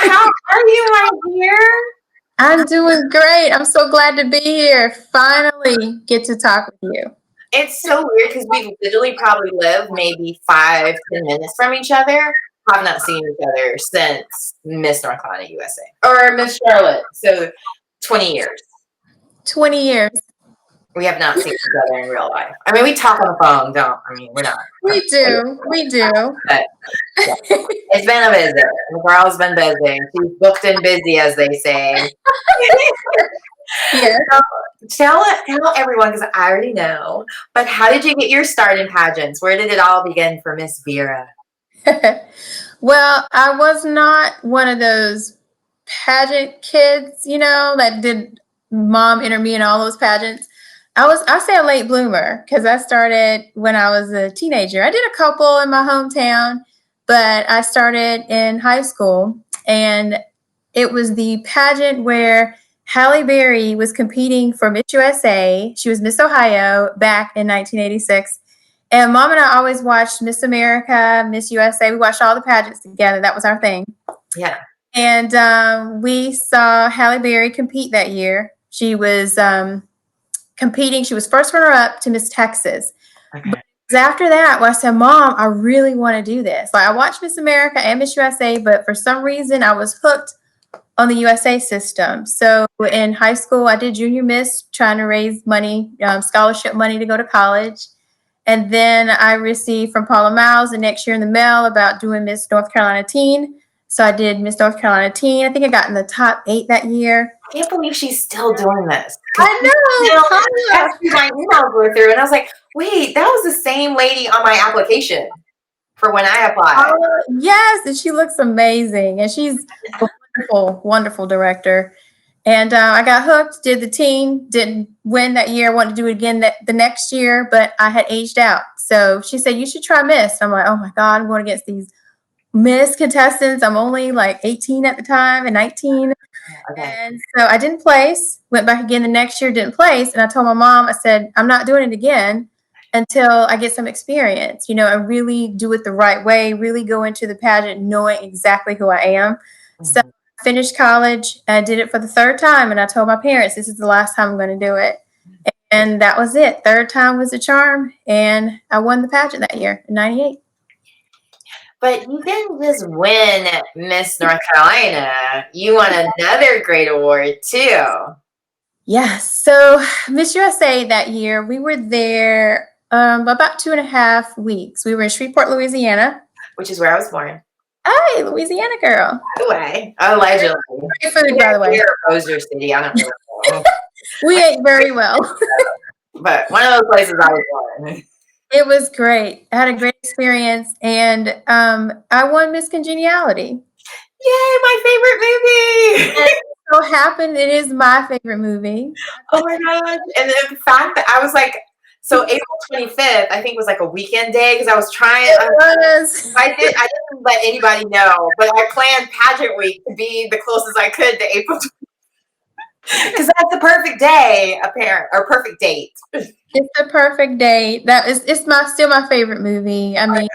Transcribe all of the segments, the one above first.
how are you, my dear? I'm doing great. I'm so glad to be here. Finally get to talk with you. It's so weird because we literally probably live maybe 5-10 minutes from each other. Have not seen each other since Miss North Carolina, USA. Or Miss Charlotte. So 20 years. 20 years. We have not seen each other in real life. I mean, we talk on the phone, we're not. We do. But, yeah. It's been a visit. The girl's been busy. She's booked and busy, as they say. Yes. So, tell everyone, because I already know, but how did you get your start in pageants? Where did it all begin for Miss Vera? Well, I was not one of those pageant kids, that did mom enter me in all those pageants. I say a late bloomer because I started when I was a teenager. I did a couple in my hometown, but I started in high school, and it was the pageant where Halle Berry was competing for Miss USA. She was Miss Ohio back in 1986. And Mom and I always watched Miss America, Miss USA. We watched all the pageants together. That was our thing. Yeah. And we saw Halle Berry compete that year. She was competing. She was first runner-up to Miss Texas. Okay. But after that, I said, Mom, I really want to do this. Like, I watched Miss America and Miss USA, but for some reason I was hooked on the USA system. So in high school, I did junior Miss, trying to raise money, scholarship money to go to college. And then I received from Paula Miles the next year in the mail about doing Miss North Carolina Teen. So I did Miss North Carolina Teen. I think I got in the top 8 that year. I can't believe she's still doing this. I know. That's who my emails were through. And I was like, wait, that was the same lady on my application for when I applied. Yes, and she looks amazing. And she's a wonderful, wonderful director. And I got hooked, did the teen, didn't win that year. I wanted to do it again the next year, but I had aged out. So she said, you should try Miss. I'm like, oh my God, I'm going against these Miss contestants. I'm only like 18 at the time and 19. Okay. And so I didn't place, went back again the next year, didn't place. And I told my mom, I said, I'm not doing it again until I get some experience, and really do it the right way, really go into the pageant knowing exactly who I am. Mm-hmm. So I finished college, and I did it for the 3rd time. And I told my parents, this is the last time I'm going to do it. And that was it. 3rd time was the charm. And I won the pageant that year in 98. But you didn't just win Miss North Carolina. You won another great award, too. Yes. So Miss USA that year, we were there about 2.5 weeks. We were in Shreveport, Louisiana. Which is where I was born. Hey, Louisiana girl. By the way. Allegedly. Great food, by the way. Poser City. I don't know. We ate very well. But one of those places I was born. It was great. I had a great experience, and I won Miss Congeniality. Yay, my favorite movie! And it so happened it is my favorite movie. Oh my gosh. And the fact that I was like, so April 25th, I think was like a weekend day because I was trying. I didn't let anybody know, but I planned pageant week to be the closest I could to April 25th. Because that's the perfect day, or perfect date. It's the perfect date. It's still my favorite movie. I mean,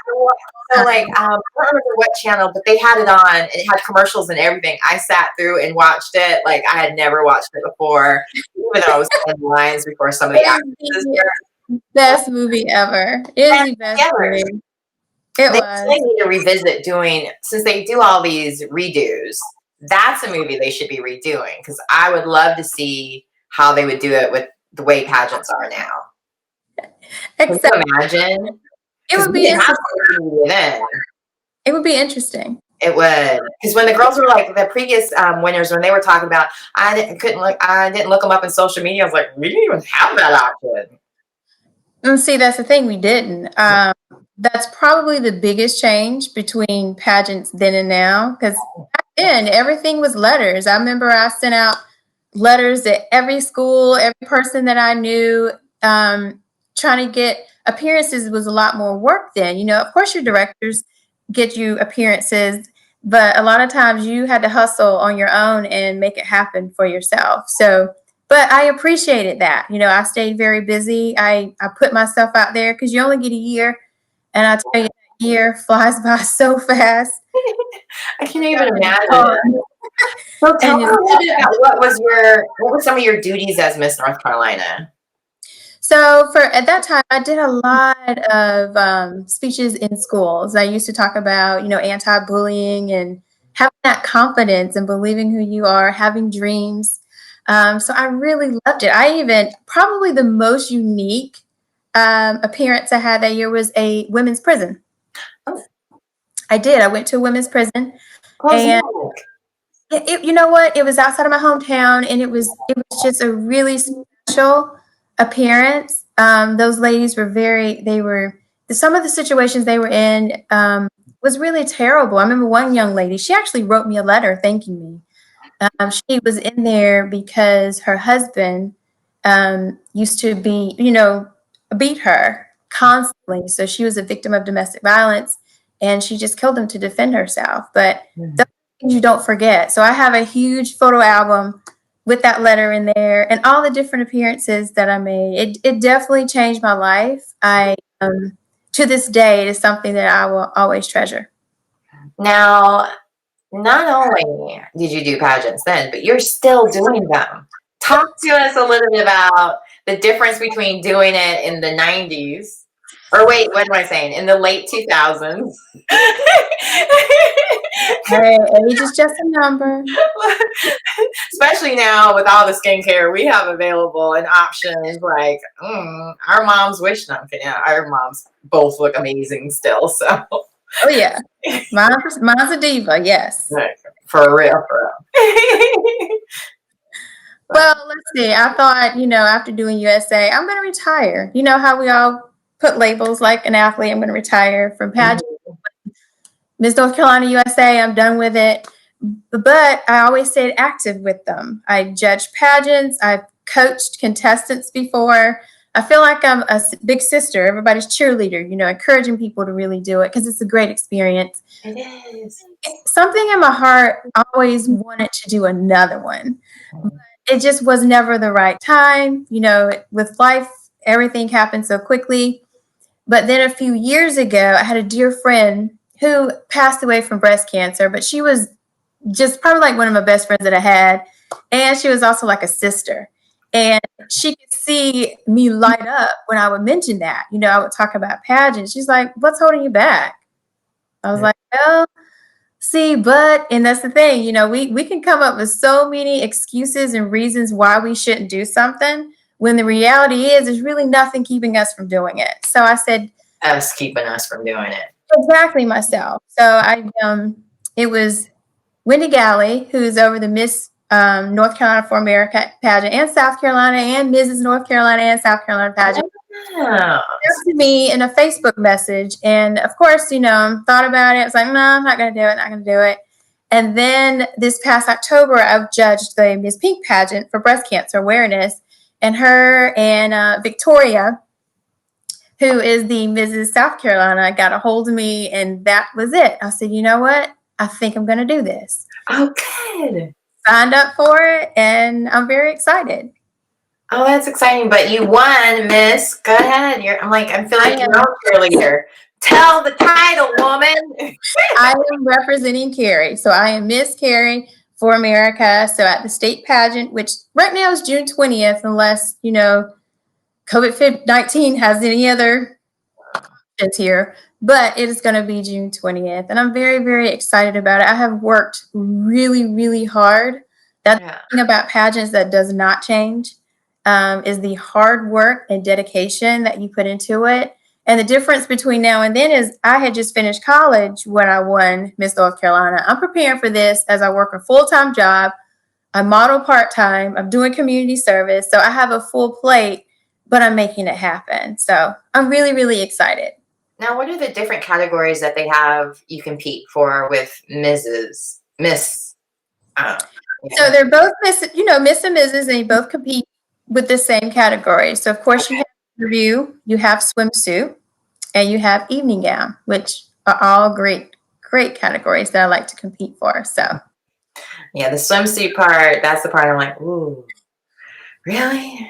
so like I don't remember what channel, but they had it on, and it had commercials and everything. I sat through and watched it like I had never watched it before, even though I was in lines before some of the actresses. Best movie ever. It's the best movie. They need to revisit doing, since they do all these redos. That's a movie they should be redoing, because I would love to see how they would do it with the way pageants are now. Can you imagine? It would be interesting. It would, because when the girls were like the previous winners, when they were talking about, I didn't look them up in social media. I was like, we didn't even have that option. And see, that's the thing, we didn't. That's probably the biggest change between pageants then and now, because back then everything was letters. I remember I sent out letters at every school, every person that I knew. Trying to get appearances was a lot more work then. Of course your directors get you appearances, but a lot of times you had to hustle on your own and make it happen for yourself. So, but I appreciated that. I stayed very busy. I put myself out there because you only get a year. And I tell you, year flies by so fast. I can't even imagine. So tell me a little bit about what were some of your duties as Miss North Carolina? So at that time, I did a lot of speeches in schools. I used to talk about, anti-bullying and having that confidence and believing who you are, having dreams. So I really loved it. Probably the most unique appearance I had that year was a women's prison. Oh. I did. I went to a women's prison. And you know what? It was outside of my hometown, and it was just a really special appearance. Those ladies were some of the situations they were in was really terrible. I remember one young lady, she actually wrote me a letter thanking me. She was in there because her husband used to beat her constantly. So she was a victim of domestic violence, and she just killed him to defend herself. But those things you don't forget. So I have a huge photo album with that letter in there and all the different appearances that I made. It definitely changed my life. To this day, it is something that I will always treasure. Now, not only did you do pageants then, but you're still doing them. Talk to us a little bit about the difference between doing it in the 90s. Or wait, what am I saying? In the late 2000s. Hey, age is just a number. Especially now with all the skincare we have available and options, like our moms wish them. Our moms both look amazing still. So. Oh yeah, mine's a diva. Yes. For real. Well, let's see. I thought, after doing USA, I'm going to retire. You know how we all put labels like an athlete. I'm going to retire from pageant. Miss North Carolina USA, I'm done with it. But I always stayed active with them. I judged pageants. I've coached contestants before. I feel like I'm a big sister, everybody's cheerleader, encouraging people to really do it because it's a great experience. It is. Something in my heart always wanted to do another one. It just was never the right time. With life, everything happened so quickly. But then a few years ago, I had a dear friend who passed away from breast cancer, but she was just probably like one of my best friends that I had. And she was also like a sister. And she could see me light up when I would mention that. I would talk about pageants. She's like, what's holding you back? I was like, well, and that's the thing, we can come up with so many excuses and reasons why we shouldn't do something when the reality is there's really nothing keeping us from doing it. So I said, us keeping us from doing it. Exactly myself. So it was Wendy Galley, who's over the Miss North Carolina for America pageant and South Carolina and Mrs. North Carolina and South Carolina pageant. Yeah. To me in a Facebook message. And of course, thought about it. I was like, no, I'm not going to do it. And then this past October, I've judged the Miss Pink pageant for breast cancer awareness. And her and Victoria, who is the Mrs. South Carolina, got a hold of me. And that was it. I said, you know what? I think I'm going to do this. Oh, good. Signed up for it. And I'm very excited. Oh, that's exciting. But you won, Miss. Go ahead. I feel like you're a cheerleader. Tell the title, woman. I am representing Cary. So I am Miss Cary for America. So at the state pageant, which right now is June 20th, unless, COVID-19 has any other options here. But it is going to be June 20th. And I'm very, very excited about it. I have worked really, really hard. That's the thing about pageants that does not change. Is the hard work and dedication that you put into it. And the difference between now and then is I had just finished college when I won Miss North Carolina. I'm preparing for this as I work a full-time job. I model part-time. I'm doing community service. So I have a full plate, but I'm making it happen. So I'm really, really excited. Now, what are the different categories that they have you compete for with Miss? So they're both Miss and Mrs. and they both compete with the same category. So of course you have interview, you have swimsuit, and you have evening gown, which are all great categories that I like to compete for. So yeah, the swimsuit part, that's the part I'm like, ooh, really?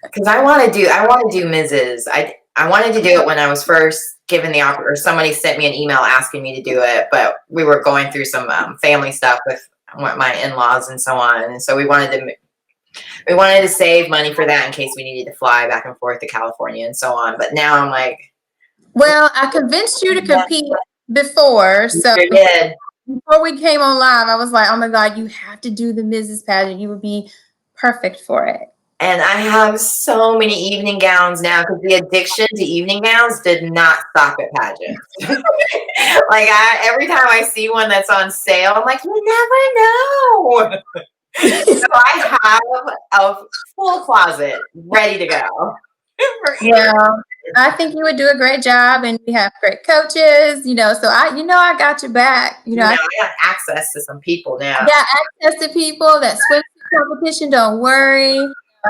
Because I want to do Mrs. I wanted to do it when I was first given the offer, or somebody sent me an email asking me to do it, but we were going through some family stuff with my in-laws and so on, and so we wanted to save money for that in case we needed to fly back and forth to California and so on. But now I'm like, well, I convinced you to compete before, so you did. Before we came on live, I was like, oh my God, you have to do the Mrs. Pageant. You would be perfect for it. And I have so many evening gowns now because the addiction to evening gowns did not stop at pageants. Like every time I see one that's on sale, I'm like, you never know. So I have a full closet ready to go. Yeah, I think you would do a great job, and we have great coaches, so I got your back. I have access to some people now. I got access to people. That swimsuit competition, don't worry.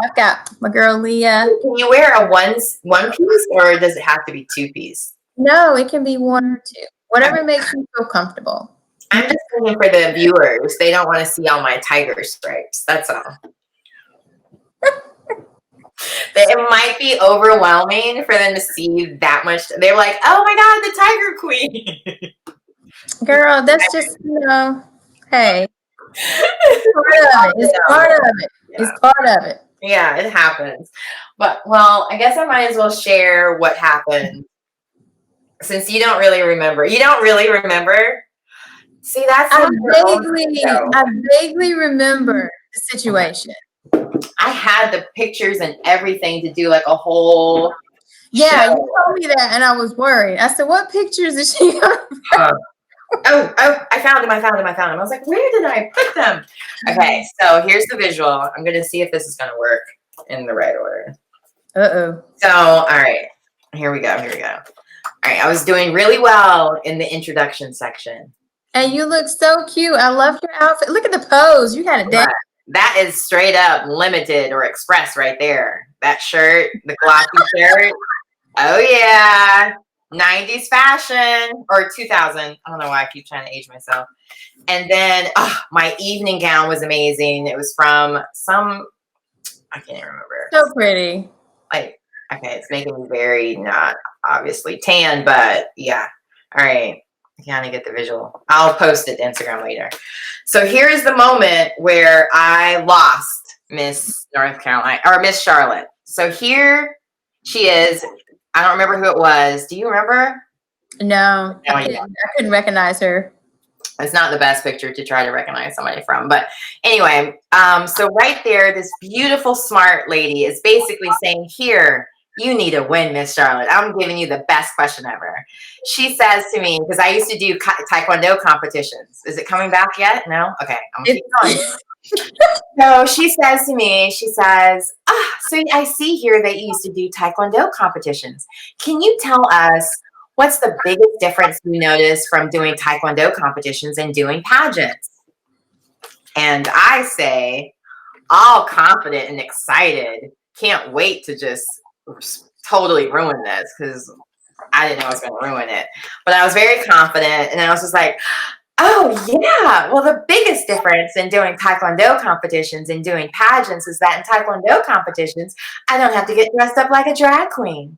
I've got my girl Leah. Can you wear a one piece, or does it have to be 2-piece? No, it can be 1 or 2. Whatever makes you feel comfortable. I'm just thinking for the viewers, they don't want to see all my tiger stripes. That's all. It might be overwhelming for them to see that much. They're like, oh my God, the Tiger Queen. Girl, that's just, hey. It's part of it. Yeah. It's part of it. Yeah, it happens. But, well, I guess I might as well share what happened. Since you don't really remember. You don't really remember? See, that's I vaguely remember the situation. I had the pictures and everything to do like a whole show. You told me that and I was worried. I said, what pictures is she Oh, I found him. I was like, where did I put them? Okay, so here's the visual. I'm going to see if this is going to work in the right order. Uh-oh. So, all right. Here we go. All right, I was doing really well in the introduction section. And you look so cute. I love your outfit. Look at the pose. You had it down. That is straight up limited or express right there. That shirt, the glossy shirt. Oh, yeah. 90s fashion or 2000. I don't know why I keep trying to age myself. And then my evening gown was amazing. It was from I can't even remember. So pretty. Like, okay, it's making me very not obviously tan, but yeah. All right. I kind of get the visual. I'll post it to Instagram later. So here's the moment where I lost Miss North Carolina or Miss Charlotte. So here she is. I don't remember who it was. Do you remember? No, I couldn't recognize her. It's not the best picture to try to recognize somebody from. But anyway, so right there, this beautiful, smart lady is basically saying, here, you need to win, Miss Charlotte. I'm giving you the best question ever. She says to me, because I used to do Taekwondo competitions. Is it coming back yet? No? Okay, I'm going to keep going. So she says to me, so I see here that you used to do Taekwondo competitions. Can you tell us what's the biggest difference you notice from doing Taekwondo competitions and doing pageants? And I say, all confident and excited, can't wait to just totally ruin this because I didn't know I was going to ruin it. But I was very confident, and I was just like, oh, yeah. Well, the biggest difference in doing Taekwondo competitions and doing pageants is that in Taekwondo competitions, I don't have to get dressed up like a drag queen.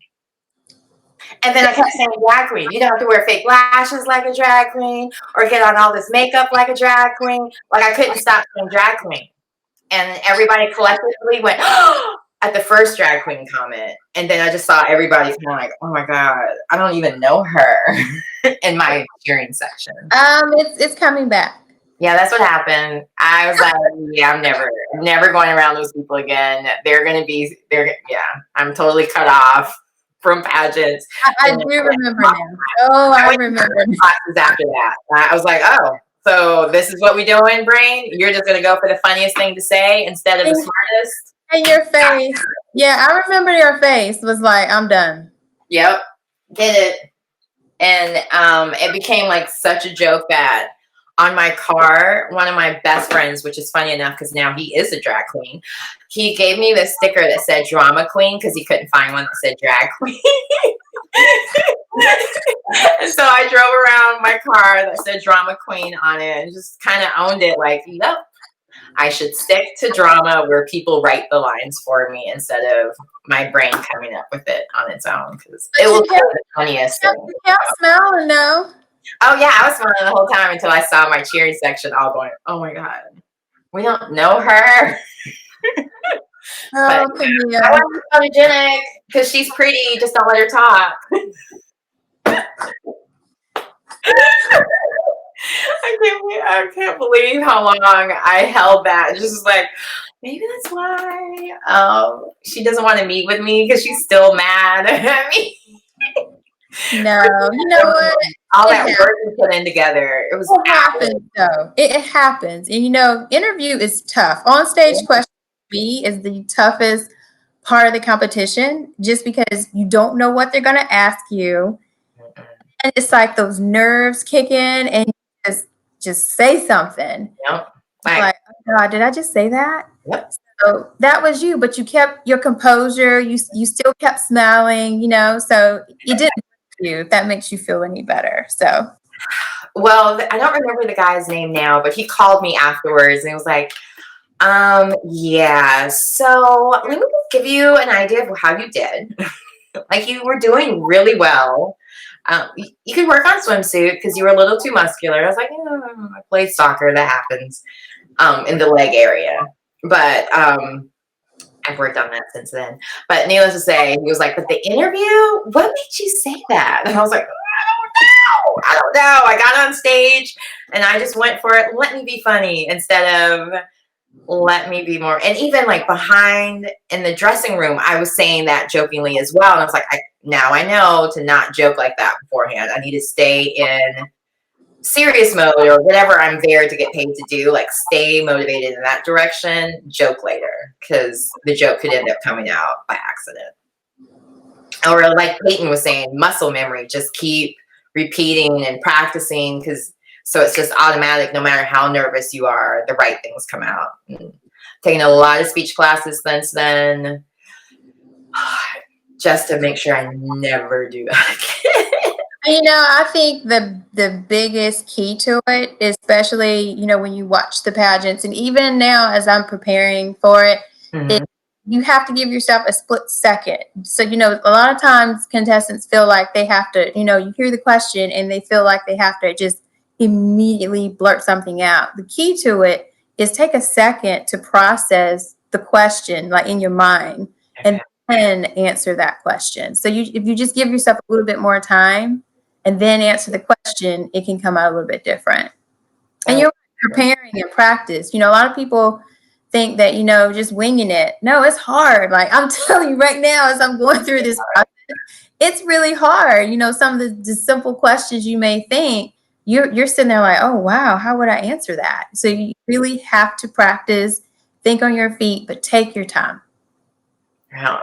And then I kept saying drag queen. You don't have to wear fake lashes like a drag queen or get on all this makeup like a drag queen. Like, I couldn't stop saying drag queen. And everybody collectively went, oh, at the first drag queen comment. And then I just saw everybody kind of like, oh my God, I don't even know her in my cheering section. It's coming back. Yeah, that's what happened. I was like, yeah, I'm never going around those people again. I'm totally cut off from pageants. I do remember now. Oh, I remember. Classes after that. I was like, oh, so this is what we doing, brain? You're just going to go for the funniest thing to say instead of the smartest? And your face. Yeah, I remember your face was like, I'm done. Yep. Did it. And it became like such a joke that on my car, one of my best friends, which is funny enough because now he is a drag queen, he gave me this sticker that said drama queen because he couldn't find one that said drag queen. And so I drove around my car that said drama queen on it and just kind of owned it like, yep, I should stick to drama where people write the lines for me instead of my brain coming up with it on its own, because it will be the funniest thing. You kept smiling, though. Oh yeah, I was smiling the whole time until I saw my cheering section all going, oh my God, we don't know her. Oh, But I want to be photogenic because she's pretty, just don't let her talk. I can't believe how long I held that. Just like, maybe that's why she doesn't want to meet with me, because she's still mad at me. No, you know what? All that work we put in together. It was happens though. It happens. And interview is tough. On stage question for me is the toughest part of the competition, just because you don't know what they're gonna ask you. And it's like those nerves kick in and you just say something. Yep. Like, oh God, did I just say that? Yep. So that was you, but you kept your composure. You still kept smiling, so it didn't you, if that makes you feel any better. So, well, I don't remember the guy's name now, but he called me afterwards and he was like, yeah, so let me just give you an idea of how you did. Like, you were doing really well. You could work on swimsuit because you were a little too muscular. I was like, I played soccer, that happens in the leg area. But I've worked on that since then. But needless to say, he was like, but the interview, what made you say that? And I was like, I don't know. I got on stage and I just went for it. Let me be funny instead of let me be more. And even like behind in the dressing room, I was saying that jokingly as well. And I was like, now I know to not joke like that beforehand. I need to stay in serious mode or whatever I'm there to get paid to do, like stay motivated in that direction, joke later, because the joke could end up coming out by accident. Or like Peyton was saying, muscle memory, just keep repeating and practicing, so it's just automatic. No matter how nervous you are, the right things come out. Taking a lot of speech classes since then, just to make sure I never do that again. I think the biggest key to it, especially, when you watch the pageants, and even now as I'm preparing for it, you have to give yourself a split second. So, a lot of times contestants feel like they have to, you hear the question and they feel like they have to just immediately blurt something out. The key to it is take a second to process the question, like in your mind, and then answer that question. So if you just give yourself a little bit more time and then answer the question, it can come out a little bit different. And you're preparing and practice. A lot of people think that, just winging it. No, it's hard. Like I'm telling you right now, as I'm going through this process, it's really hard. Some of the simple questions you may think, you're sitting there like, oh, wow, how would I answer that? So you really have to practice, think on your feet, but take your time.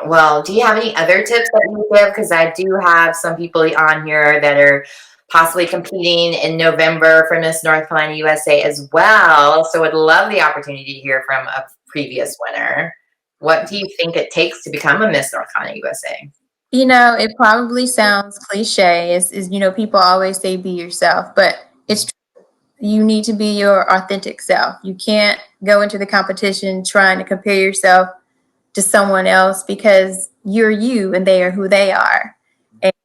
Well, do you have any other tips that you give? Because I do have some people on here that are possibly competing in November for Miss North Carolina USA as well. So I'd love the opportunity to hear from a previous winner. What do you think it takes to become a Miss North Carolina USA? It probably sounds cliche. People always say be yourself, but it's true. You need to be your authentic self. You can't go into the competition trying to compare yourself to someone else, because you're you and they are who they are.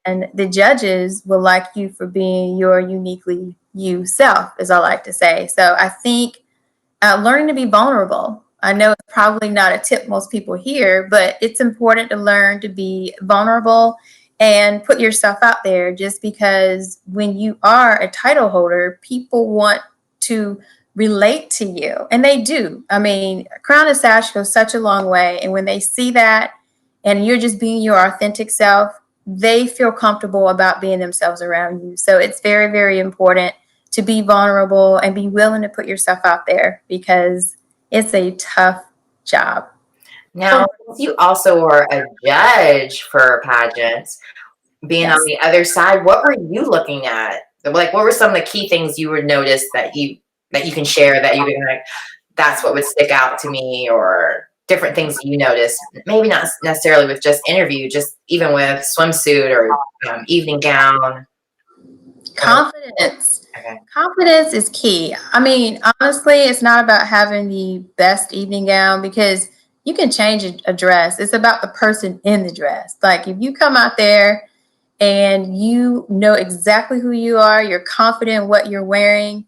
And the judges will like you for being your uniquely you self, as I like to say. So I think learning to be vulnerable. I know it's probably not a tip most people hear, but it's important to learn to be vulnerable and put yourself out there, just because when you are a title holder, people want to relate to you. And they do. I mean, crown and sash goes such a long way. And when they see that and you're just being your authentic self, they feel comfortable about being themselves around you. So it's very, very important to be vulnerable and be willing to put yourself out there, because it's a tough job. Now, you also were a judge for pageants, being on the other side, what were you looking at? Like, what were some of the key things you would notice that you can share, that you were like, that's what would stick out to me, or different things that you noticed? Maybe not necessarily with just interview, just even with swimsuit or evening gown. Confidence. Okay. Confidence is key. I mean, honestly, it's not about having the best evening gown because you can change a dress. It's about the person in the dress. Like if you come out there and you know exactly who you are, you're confident in what you're wearing,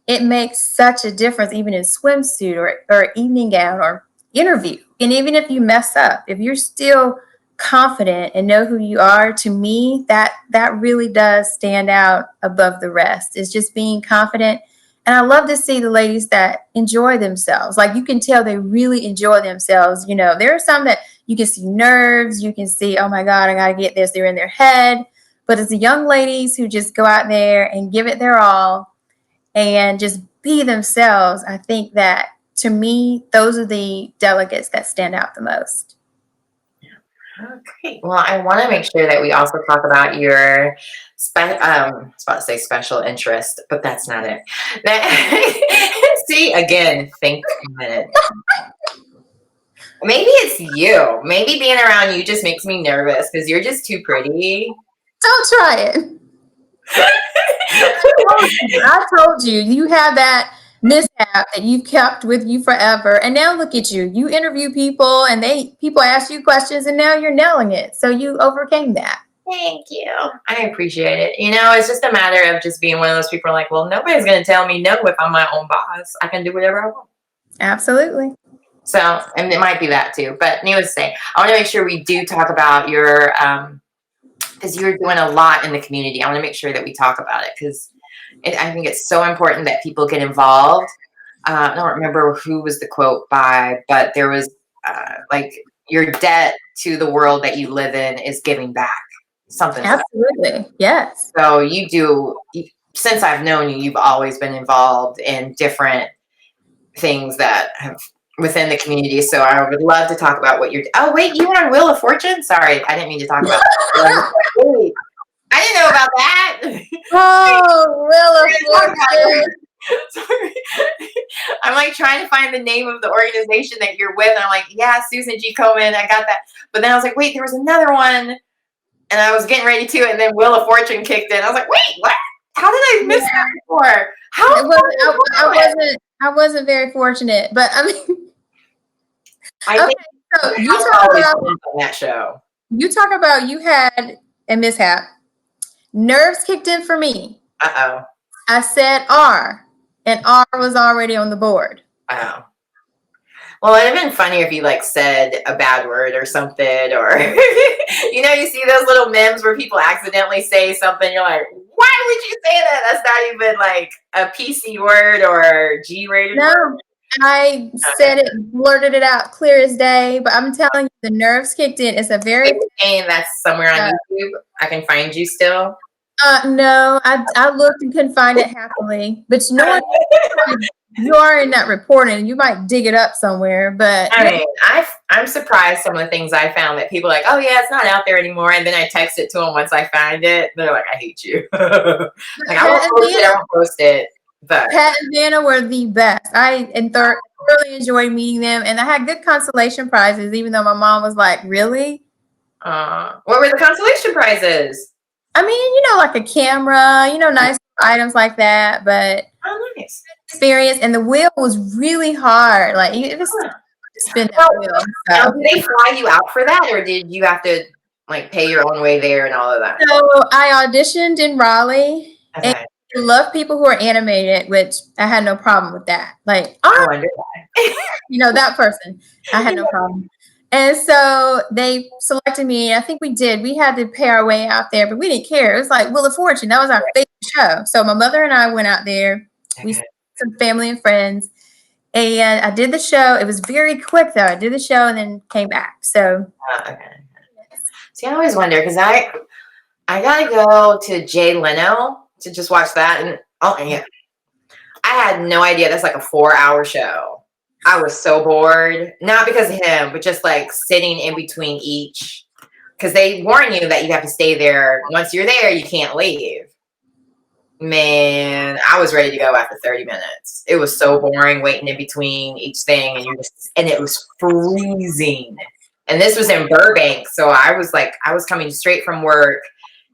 it makes such a difference even in swimsuit or evening gown or interview. And even if you mess up, if you're still confident and know who you are, to me, that really does stand out above the rest. It's just being confident. And I love to see the ladies that enjoy themselves. Like you can tell they really enjoy themselves. You know, there are some that you can see nerves, you can see, oh my God, I gotta get this. They're in their head. But it's the young ladies who just go out there and give it their all and just be themselves. I think that to me, those are the delegates that stand out the most. Okay. Well, I want to make sure that we also talk about your, I was about to say special interest, but that's not it. See, again, think a minute. Maybe it's you. Maybe being around you just makes me nervous because you're just too pretty. Don't try it. I told you, you have that mishap that you've kept with you forever. And now look at you. You interview people and people ask you questions and now you're nailing it. So you overcame that. Thank you. I appreciate it. You know, it's just a matter of just being one of those people like, well, nobody's going to tell me no if I'm my own boss. I can do whatever I want. Absolutely. So, and it might be that too. But needless to say, I want to make sure we do talk about your, because you're doing a lot in the community. I want to make sure that we talk about it because I think it's so important that people get involved. I don't remember who was the quote by, but there was like your debt to the world that you live in is giving back. Something. Absolutely. Yes. So you do, since I've known you, you've always been involved in different things that have within the community. So I would love to talk about what you're, oh wait, you were on Wheel of Fortune? Sorry, I didn't mean to talk about that. Wait, I didn't know about that. Oh, Wheel of Fortune. Sorry. I'm like trying to find the name of the organization that you're with. And I'm like, yeah, Susan G. Komen, I got that. But then I was like, wait, there was another one. And I was getting ready to, and then Wheel of Fortune kicked in. I was like, wait, what? How did I miss that before? I wasn't very fortunate, but I mean, I think so you talk about on that show. You talk about you had a mishap. Nerves kicked in for me. Uh-oh. I said R, and R was already on the board. Oh. Well, it'd have been funnier if you like said a bad word or something, or you know, you see those little memes where people accidentally say something. You're like, why would you say that? That's not even like a PC word or G-rated word. I said it, blurted it out clear as day. But I'm telling you, the nerves kicked in. It's a very and that's somewhere on YouTube. I can find you still. No, I looked and couldn't find it happily. But you know what? You are in that reporting. You might dig it up somewhere, but I mean, I'm surprised some of the things I found that people are like, oh yeah, it's not out there anymore. And then I text it to them once I find it. They're like, I hate you. Like I won't post it. But Pat and Vanna were the best. I thoroughly enjoyed meeting them, and I had good consolation prizes. Even though my mom was like, "Really?" What were the consolation prizes? I mean, like a camera, nice items like that. But nice experience, and the wheel was really hard. Like it was spin that wheel. Now, did they fly you out for that, or did you have to like pay your own way there and all of that? So I auditioned in Raleigh. Okay. And I love people who are animated, which I had no problem with that. Like, I wonder why. That person, I had no problem. And so they selected me. I think we did. We had to pay our way out there, but we didn't care. It was like Wheel of Fortune. That was our favorite show. So my mother and I went out there. Okay. We saw some family and friends. And I did the show. It was very quick, though. I did the show and then came back. So. Okay. See, I always wonder because I got to go to Jay Leno to just watch that. And I had no idea. That's like a 4-hour show. I was so bored, not because of him, but just like sitting in between each, because they warn you that you have to stay there. Once you're there, you can't leave. Man, I was ready to go after 30 minutes. It was so boring waiting in between each thing, and it was freezing. And this was in Burbank, so I was coming straight from work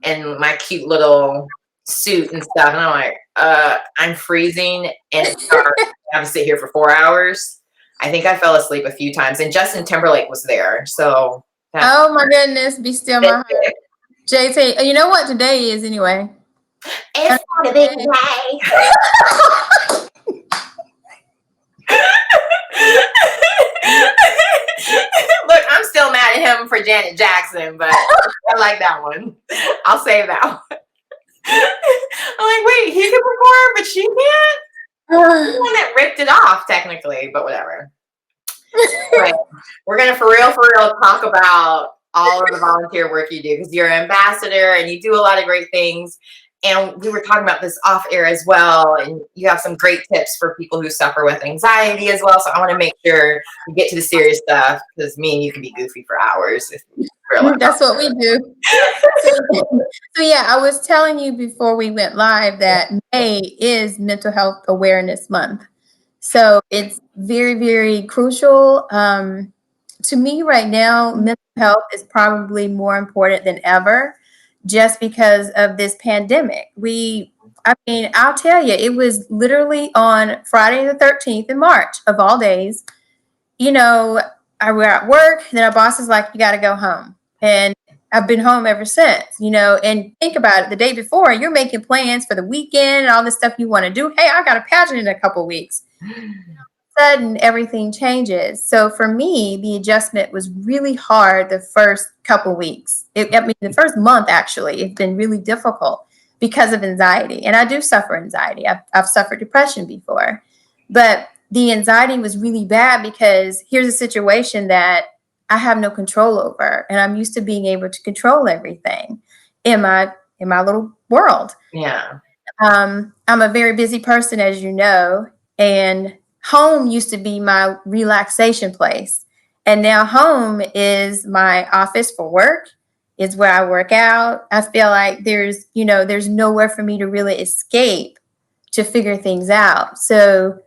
in my cute little suit and stuff. And I'm like, I'm freezing and it's dark. I have to sit here for 4 hours. I think I fell asleep a few times, and Justin Timberlake was there. So, oh my goodness, be still my heart. JT, you know what today is anyway? It's not a big day. Look, I'm still mad at him for Janet Jackson, but I like that one. I'll save that one. I'm like, wait, he can perform, but she can't? He's the one that ripped it off, technically, but whatever. Right. We're going to, for real, talk about all of the volunteer work you do, because you're an ambassador and you do a lot of great things. And we were talking about this off air as well. And you have some great tips for people who suffer with anxiety as well. So I want to make sure we get to the serious stuff, because me and you can be goofy for hours. That's what we do. So yeah, I was telling you before we went live that May is Mental Health Awareness Month. So it's very, very crucial. To me right now, mental health is probably more important than ever, just because of this pandemic. I'll tell you, it was literally on Friday the 13th in March, of all days. You know, I were at work, then our boss is like, you got to go home. And I've been home ever since, you know, and think about it, the day before, you're making plans for the weekend and all this stuff you want to do. Hey, I got a pageant in a couple weeks. Sudden everything changes. So for me, the adjustment was really hard the first couple weeks. The first month, actually, it's been really difficult because of anxiety. And I do suffer anxiety. I've suffered depression before. But the anxiety was really bad because here's a situation that I have no control over. And I'm used to being able to control everything in my little world. Yeah. I'm a very busy person, as you know, and home used to be my relaxation place. And now home is my office for work. It's where I work out. I feel like there's nowhere for me to really escape to figure things out. So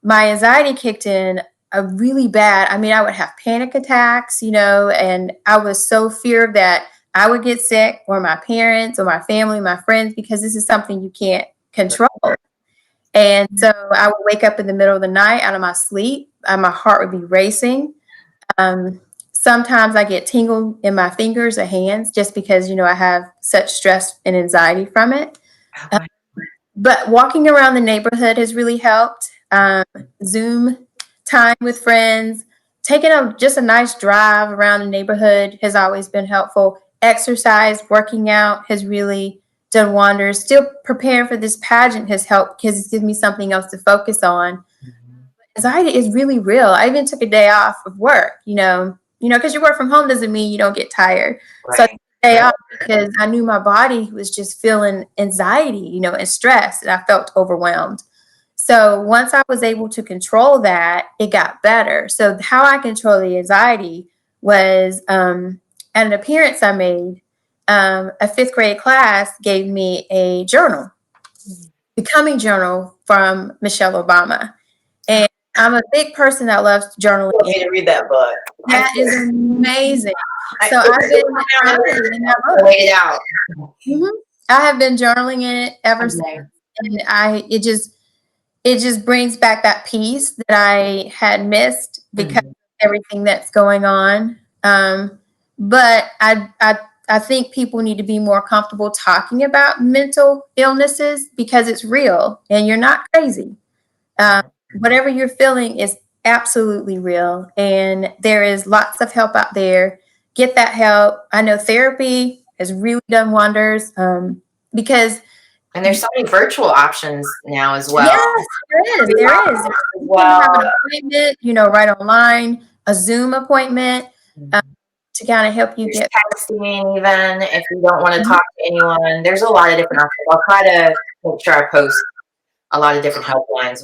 my anxiety kicked in a really bad. I would have panic attacks, and I was so feared that I would get sick, or my parents or my family, my friends, because this is something you can't control. And so I would wake up in the middle of the night out of my sleep. My heart would be racing. Sometimes I get tingle in my fingers or hands just because, I have such stress and anxiety from it. But walking around the neighborhood has really helped. Zoom time with friends, taking just a nice drive around the neighborhood has always been helpful. Exercise, working out has really done wonders. Still preparing for this pageant has helped because it gives me something else to focus on. Anxiety is really real. I even took a day off of work, because you work from home doesn't mean you don't get tired. Right. So I took a day off because I knew my body was just feeling anxiety, and stress, and I felt overwhelmed. So once I was able to control that, it got better. So how I control the anxiety was at an appearance I made. A fifth grade class gave me a journal, Becoming Journal from Michelle Obama. And I'm a big person that loves journaling. I need to read that book. That is amazing. So I've been journaling in that book. Laid it out. I have been journaling in it ever since. And it just brings back that peace that I had missed because of everything that's going on. But I think people need to be more comfortable talking about mental illnesses because it's real and you're not crazy. Whatever you're feeling is absolutely real. And there is lots of help out there. Get that help. I know therapy has really done wonders because. And there's so many virtual options now as well. Yes, there is. You can have an appointment, right online, a Zoom appointment. To kind of help you get texting, even if you don't want to talk to anyone. There's a lot of different options. I'll try to make sure I post a lot of different helplines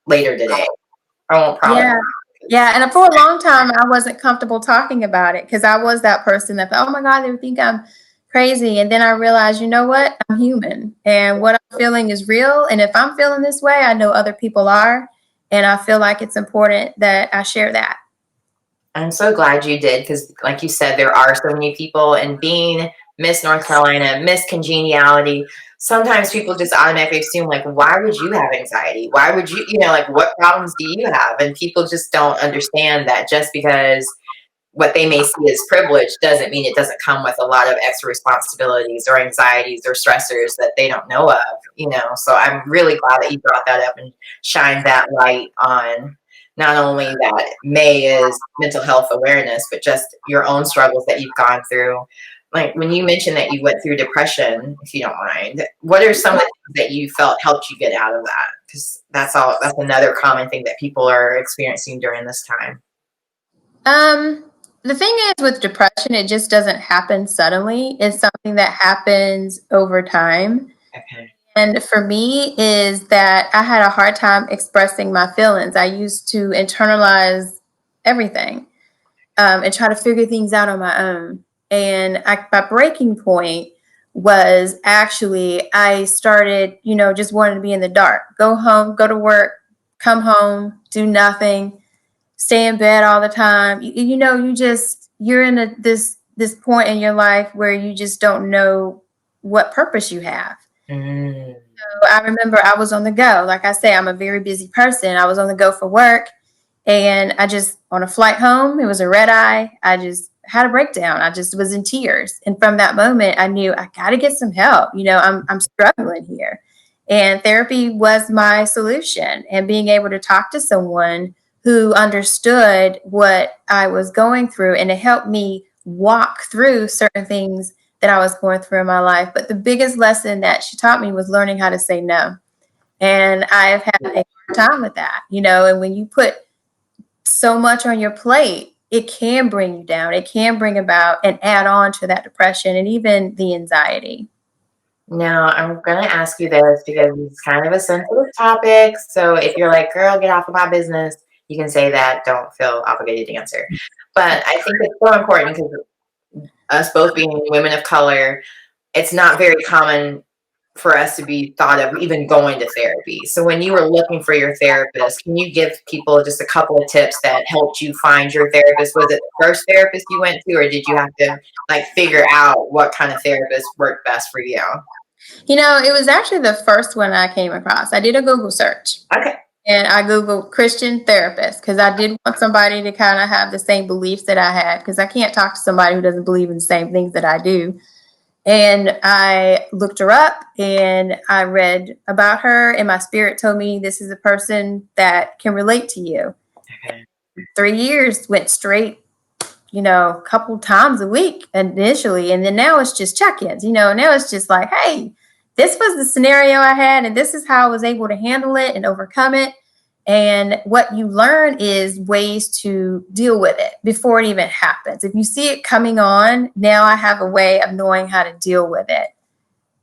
later today. I won't probably. Yeah. And for a long time, I wasn't comfortable talking about it because I was that person that thought, oh my God, they would think I'm crazy. And then I realized, you know what? I'm human and what I'm feeling is real. And if I'm feeling this way, I know other people are. And I feel like it's important that I share that. I'm so glad you did because, like you said, there are so many people, and being Miss North Carolina, Miss Congeniality, sometimes people just automatically assume, like, why would you have anxiety? Why would you, like, what problems do you have? And people just don't understand that just because what they may see as privilege doesn't mean it doesn't come with a lot of extra responsibilities or anxieties or stressors that they don't know of. So I'm really glad that you brought that up and shined that light on not only that May is mental health awareness, but just your own struggles that you've gone through. Like when you mentioned that you went through depression, if you don't mind, what are some of the things that you felt helped you get out of that? Because that's another common thing that people are experiencing during this time. The thing is with depression, it just doesn't happen suddenly. It's something that happens over time. Okay. And for me is that I had a hard time expressing my feelings. I used to internalize everything and try to figure things out on my own. And my breaking point was actually I started, just wanting to be in the dark. Go home, go to work, come home, do nothing, stay in bed all the time. You're in this point in your life where you just don't know what purpose you have. Mm. So I remember I was on the go. Like I say, I'm a very busy person. I was on the go for work, and I just on a flight home, it was a red eye. I just had a breakdown. I just was in tears, and from that moment, I knew I got to get some help. I'm struggling here, and therapy was my solution. And being able to talk to someone who understood what I was going through and to help me walk through certain things that I was going through in my life. But the biggest lesson that she taught me was learning how to say no. And I've had a hard time with that, and when you put so much on your plate, it can bring you down. It can bring about and add on to that depression and even the anxiety. Now, I'm going to ask you this because it's kind of a sensitive topic. So if you're like, girl, get off of my business, you can say that. Don't feel obligated to answer. But I think it's so important because us both being women of color, it's not very common for us to be thought of even going to therapy. So when you were looking for your therapist, can you give people just a couple of tips that helped you find your therapist? Was it the first therapist you went to, or did you have to figure out what kind of therapist worked best for you? It was actually the first one I came across. I did a Google search. Okay. And I Googled Christian therapist because I did want somebody to kind of have the same beliefs that I had, because I can't talk to somebody who doesn't believe in the same things that I do. And I looked her up and I read about her, and my spirit told me this is a person that can relate to you. Okay. 3 years went straight, a couple times a week initially. And then now it's just check-ins, now it's just like, hey, this was the scenario I had, and this is how I was able to handle it and overcome it. And what you learn is ways to deal with it before it even happens. If you see it coming on, now I have a way of knowing how to deal with it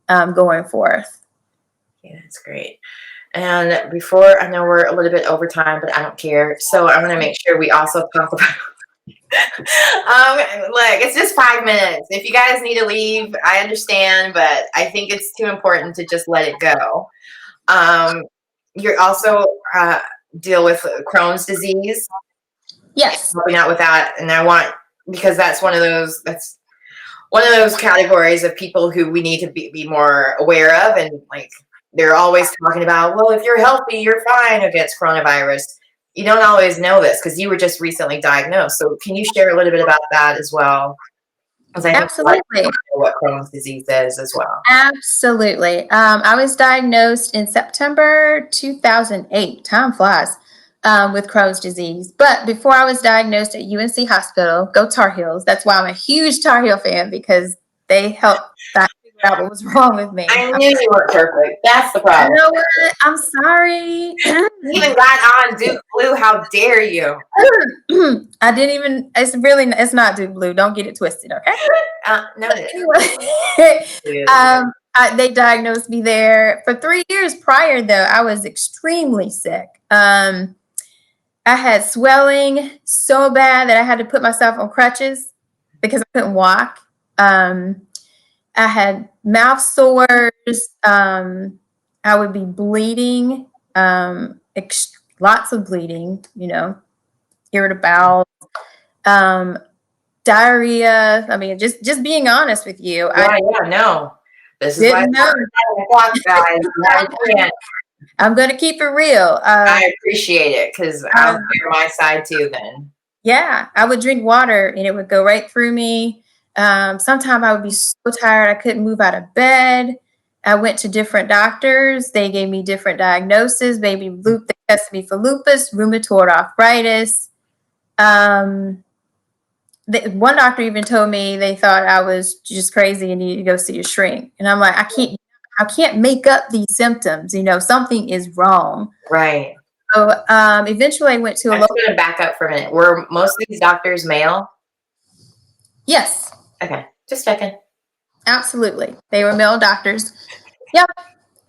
going forth. Yeah, that's great. And before, I know we're a little bit over time, but I don't care. So I want to make sure we also talk about look, it's just 5 minutes. If you guys need to leave, I understand, but I think it's too important to just let it go. You're also deal with Crohn's disease. Yes. Helping out with that. And because that's one of those categories of people who we need to be more aware of. And they're always talking about, well, if you're healthy, you're fine against coronavirus. You don't always know this because you were just recently diagnosed. So can you share a little bit about that as well? Because I think absolutely know what Crohn's disease is as well. Absolutely. I was diagnosed in September 2008. Time flies. With Crohn's disease. But before I was diagnosed at UNC Hospital, go Tar Heels. That's why I'm a huge Tar Heel fan, because they helped figure out what was wrong with me. I knew you weren't perfect. That's the problem. You know what? I'm sorry. You even got on Duke Blue. How dare you? I didn't even, it's not Duke Blue. Don't get it twisted, okay? No. Anyway, they diagnosed me there. For 3 years prior, though, I was extremely sick. I had swelling so bad that I had to put myself on crutches because I couldn't walk. I had mouth sores. I would be bleeding, lots of bleeding, irritable bowel, diarrhea. I mean, just being honest with you. No. This is why guys. I'm going to keep it real. I appreciate it because I'll clear my side too then. Yeah, I would drink water and it would go right through me. Sometimes I would be so tired I couldn't move out of bed. I went to different doctors. They gave me different diagnoses. They tested me for lupus, rheumatoid arthritis. One doctor even told me they thought I was just crazy and needed to go see a shrink. And I'm like, I can't make up these symptoms. Something is wrong. Right. So eventually I went to I'm going to back up for a minute. Were most of these doctors male? Yes. Okay. Just checking. Absolutely. They were male doctors. Yep.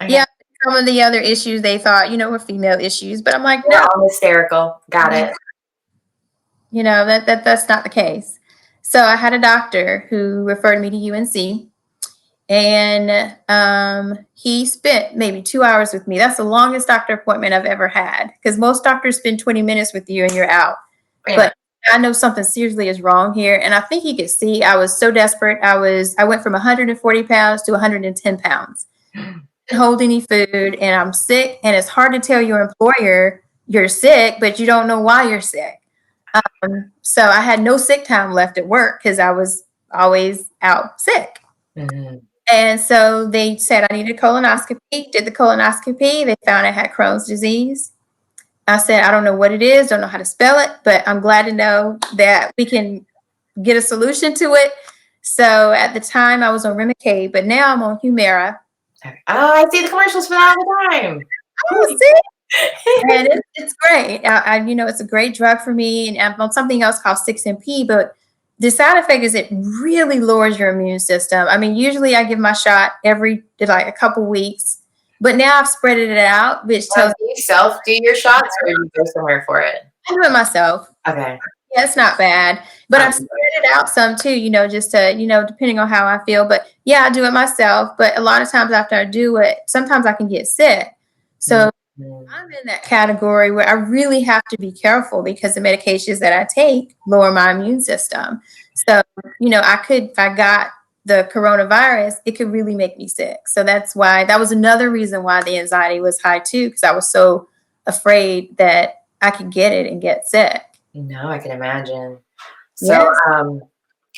Okay. Yeah. Some of the other issues they thought, were female issues, but I'm like, no. All hysterical. Got it. That's not the case. So I had a doctor who referred me to UNC. And he spent maybe 2 hours with me. That's the longest doctor appointment I've ever had, because most doctors spend 20 minutes with you and you're out. Yeah. But I know something seriously is wrong here. And I think he could see I was so desperate. I went from 140 pounds to 110 pounds. Didn't hold any food, and I'm sick. And it's hard to tell your employer you're sick, but you don't know why you're sick. So I had no sick time left at work because I was always out sick. Mm-hmm. And so they said I needed colonoscopy, did the colonoscopy. They found I had Crohn's disease. I said, I don't know what it is, don't know how to spell it, but I'm glad to know that we can get a solution to it. So at the time I was on Remicade, but now I'm on Humira. Oh, I see the commercials for that all the time. Oh, see? And it's great. It's a great drug for me. And I'm on something else called 6MP, but the side effect is it really lowers your immune system. I mean, usually I give my shot every a couple weeks, but now I've spread it out, which tells me. Do you do your shots, or do you go somewhere for it? I do it myself. Okay. Yeah, it's not bad, but I've spread it out some too, just to, depending on how I feel. But yeah, I do it myself. But a lot of times after I do it, sometimes I can get sick. So I'm in that category where I really have to be careful because the medications that I take lower my immune system. So, if I got the coronavirus, it could really make me sick. So that was another reason why the anxiety was high too, because I was so afraid that I could get it and get sick. No, I can imagine. So,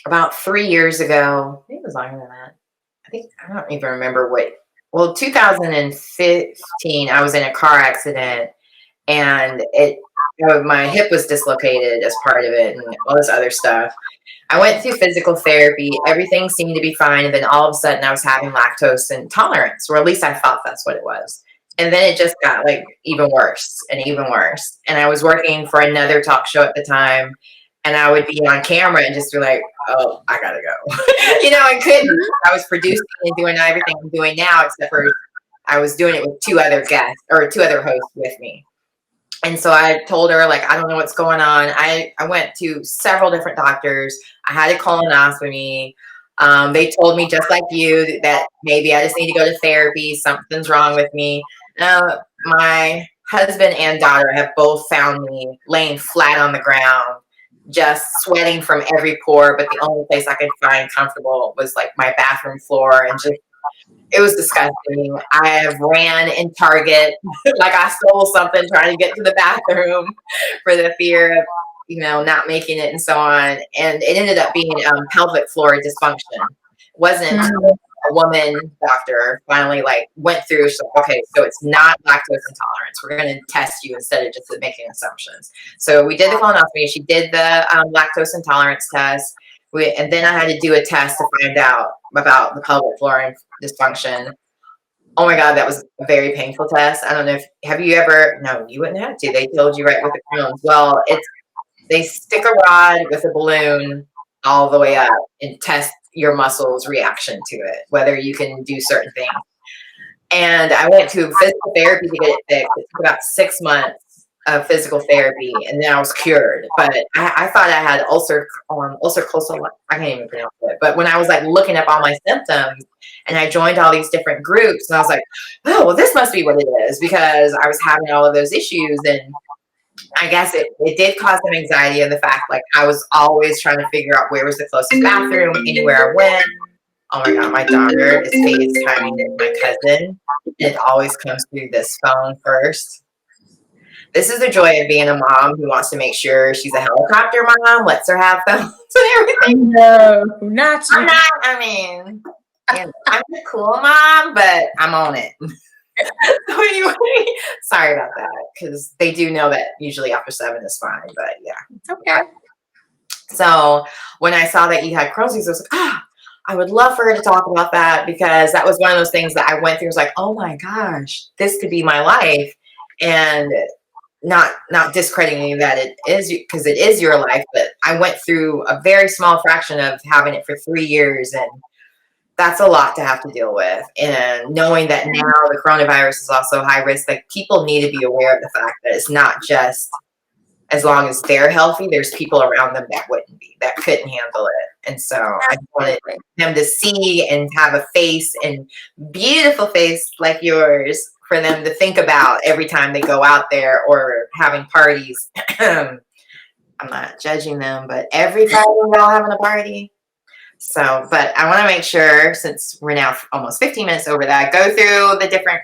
about 3 years ago, I think it was longer than that. I don't even remember 2015, I was in a car accident, and my hip was dislocated as part of it and all this other stuff. I went through physical therapy. Everything seemed to be fine. And then all of a sudden I was having lactose intolerance, or at least I thought that's what it was. And then it just got even worse and even worse. And I was working for another talk show at the time, and I would be on camera and just be like, oh, I gotta go. I couldn't. I was producing and doing everything I'm doing now, except for I was doing it with two other hosts with me. And so I told her, I don't know what's going on. I went to several different doctors. I had a colonoscopy. They told me, just like you, that maybe I just need to go to therapy. Something's wrong with me. My husband and daughter have both found me laying flat on the ground, just sweating from every pore, but the only place I could find comfortable was my bathroom floor, and it was disgusting. I have ran in Target like I stole something trying to get to the bathroom for the fear of, not making it and so on. And it ended up being pelvic floor dysfunction. It wasn't a woman doctor finally went through. So, okay, so it's not lactose intolerance. We're going to test you instead of just making assumptions. So we did the colonoscopy. She did the lactose intolerance test. And then I had to do a test to find out about the pelvic floor dysfunction. Oh my God, that was a very painful test. I don't know have you ever, no, you wouldn't have to. They told you right with the Crohn's. Well, they stick a rod with a balloon all the way up and test your muscles' reaction to it, whether you can do certain things. And I went to physical therapy to get it fixed. It took about 6 months of physical therapy, and then I was cured. But I thought I had ulcer coastal. I can't even pronounce it. But when I was looking up all my symptoms, and I joined all these different groups, and I was like, oh, well, this must be what it is, because I was having all of those issues. And I guess it did cause some anxiety in the fact, like, I was always trying to figure out where was the closest bathroom anywhere I went. Oh my God, my daughter is FaceTiming my cousin. It always comes through this phone first. This is the joy of being a mom who wants to make sure she's a helicopter mom, lets her have phones and everything. No, not you. I'm not, I mean, I'm a cool mom, but I'm on it. So anyway, sorry about that, because they do know that usually after 7 is fine, but yeah. It's okay. So when I saw that you had Crohn's disease, I was like, I would love for her to talk about that, because that was one of those things that I went through. I was like, oh my gosh, this could be my life. And not discrediting that it is, because it is your life, but I went through a very small fraction of having it for 3 years, and that's a lot to have to deal with. And knowing that now the coronavirus is also high risk, like, people need to be aware of the fact that it's not just as long as they're healthy, there's people around them that couldn't handle it. And so I wanted them to see and have a face, and beautiful face like yours, for them to think about every time they go out there or having parties. I'm not judging them, but every Friday we're all having a party. So, but I want to make sure, since we're now almost 15 minutes over that, go through the different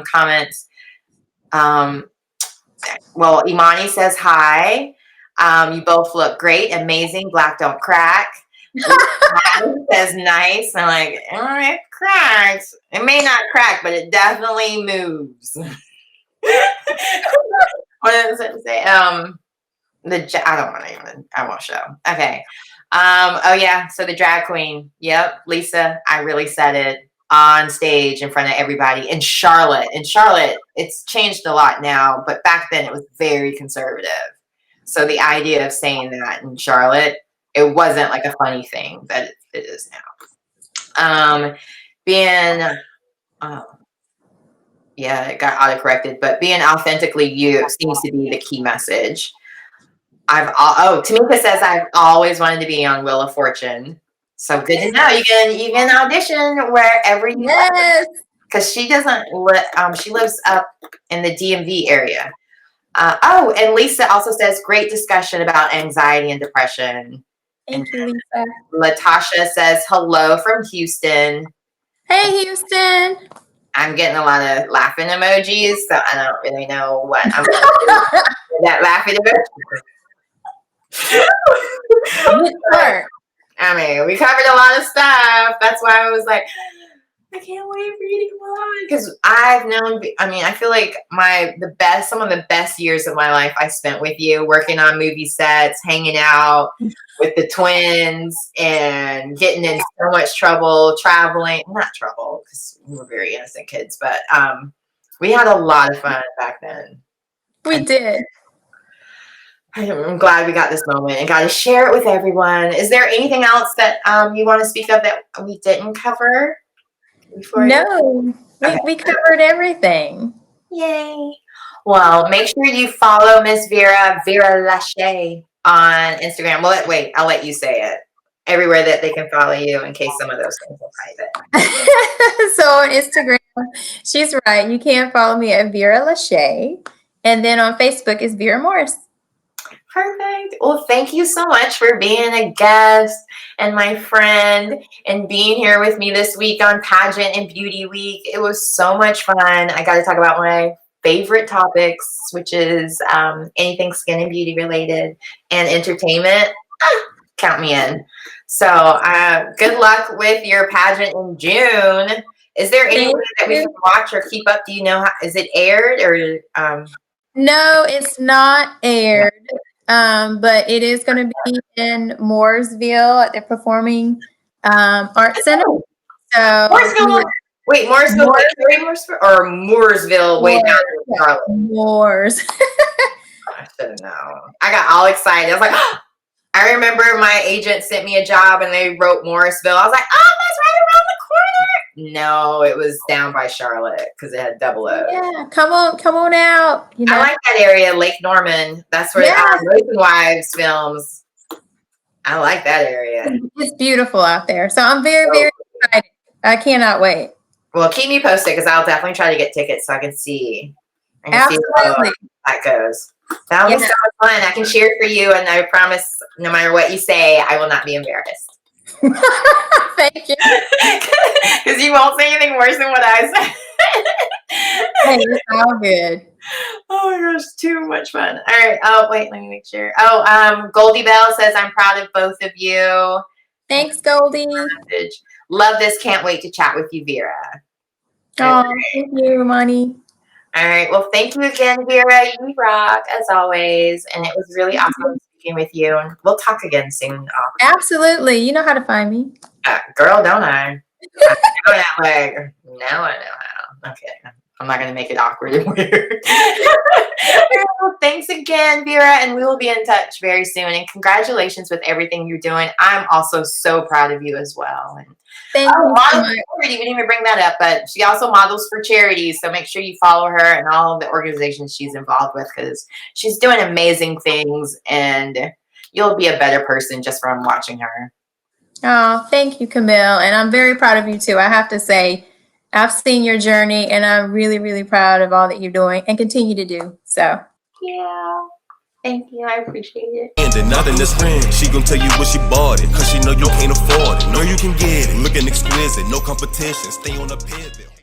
comments. Well, Imani says hi. You both look great, amazing. Black don't crack. Says nice. I'm like, it cracks. It may not crack, but it definitely moves. What does it say? I don't want to even. I won't show. Okay. Oh yeah. So the drag queen. Yep, Lisa. I really said it on stage in front of everybody in Charlotte. In Charlotte, it's changed a lot now, but back then it was very conservative. So the idea of saying that in Charlotte, it wasn't like a funny thing that it is now. Yeah, it got autocorrected, but being authentically you seems to be the key message. Tamika says I've always wanted to be on Wheel of Fortune. So good to know. You can audition wherever you Yes. Because she doesn't she lives up in the DMV area. And Lisa also says great discussion about anxiety and depression. Thank you, Lisa. Latasha says hello from Houston. Hey, Houston. I'm getting a lot of laughing emojis, so I don't really know what I'm that laughing emoji. I mean, we covered a lot of stuff. That's why I was like, I can't wait for you to come on, because I feel like some of the best years of my life I spent with you, working on movie sets, hanging out with the twins, and getting in so much trouble, traveling. Not trouble, because we were very innocent kids, but we had a lot of fun back then. We did. I'm glad we got this moment and got to share it with everyone. Is there anything else that you want to speak of that we didn't cover? No, we covered everything. Yay. Well, make sure you follow Miss Vera Lachey on Instagram. Well, I'll let you say it. Everywhere that they can follow you, in case some of those things are private. So on Instagram, she's right. You can follow me at Vera Lachey. And then on Facebook is Vera Morris. Perfect. Well, thank you so much for being a guest and my friend and being here with me this week on Pageant and Beauty Week. It was so much fun. I got to talk about my favorite topics, which is anything skin and beauty related and entertainment. Count me in. So good luck with your pageant in June. Is there any way that we can watch or keep up? Do you know is it aired or? No, it's not aired. But it is going to be in Mooresville at the Performing Arts Center. So Mooresville, or Mooresville, way down in Charlotte? Moors. I should know. I got all excited. I was like, I remember my agent sent me a job and they wrote Morrisville. I was like, oh, that's right around the corner. No, it was down by Charlotte because it had double O. Yeah, come on out. I like that area, Lake Norman. That's where Racing Wives films. I like that area. It's beautiful out there. So I'm very, very excited. I cannot wait. Well, keep me posted because I'll definitely try to get tickets so I can see. Absolutely. See how that goes. That was so fun. I can cheer for you, and I promise, no matter what you say, I will not be embarrassed. Thank you. Because you won't say anything worse than what I said. Hey, it's all good. Oh my gosh, too much fun. All right. Oh, wait, let me make sure. Oh, Goldie Bell says, I'm proud of both of you. Thanks, Goldie. Love this. Can't wait to chat with you, Vera. Oh, thank you, Money. All right. Well, thank you again, Vera. You rock, as always. And it was really awesome speaking with you. And we'll talk again soon. Absolutely. You know how to find me. Girl, don't I? I know that way. Now I know how. Okay. I'm not going to make it awkward and weird. Well, thanks again, Vera. And we will be in touch very soon. And congratulations with everything you're doing. I'm also so proud of you as well. And thank you so much. We didn't even bring that up, but she also models for charities. So make sure you follow her and all of the organizations she's involved with, because she's doing amazing things, and you'll be a better person just from watching her. Oh, thank you, Camille. And I'm very proud of you too. I have to say, I've seen your journey, and I'm really, really proud of all that you're doing and continue to do. So yeah. Thank you. I appreciate it. And not in this ring, she gon' tell you what she bought it, cause she know you can't afford it. Know you can get it, looking exquisite, no competition, stay on the pivot.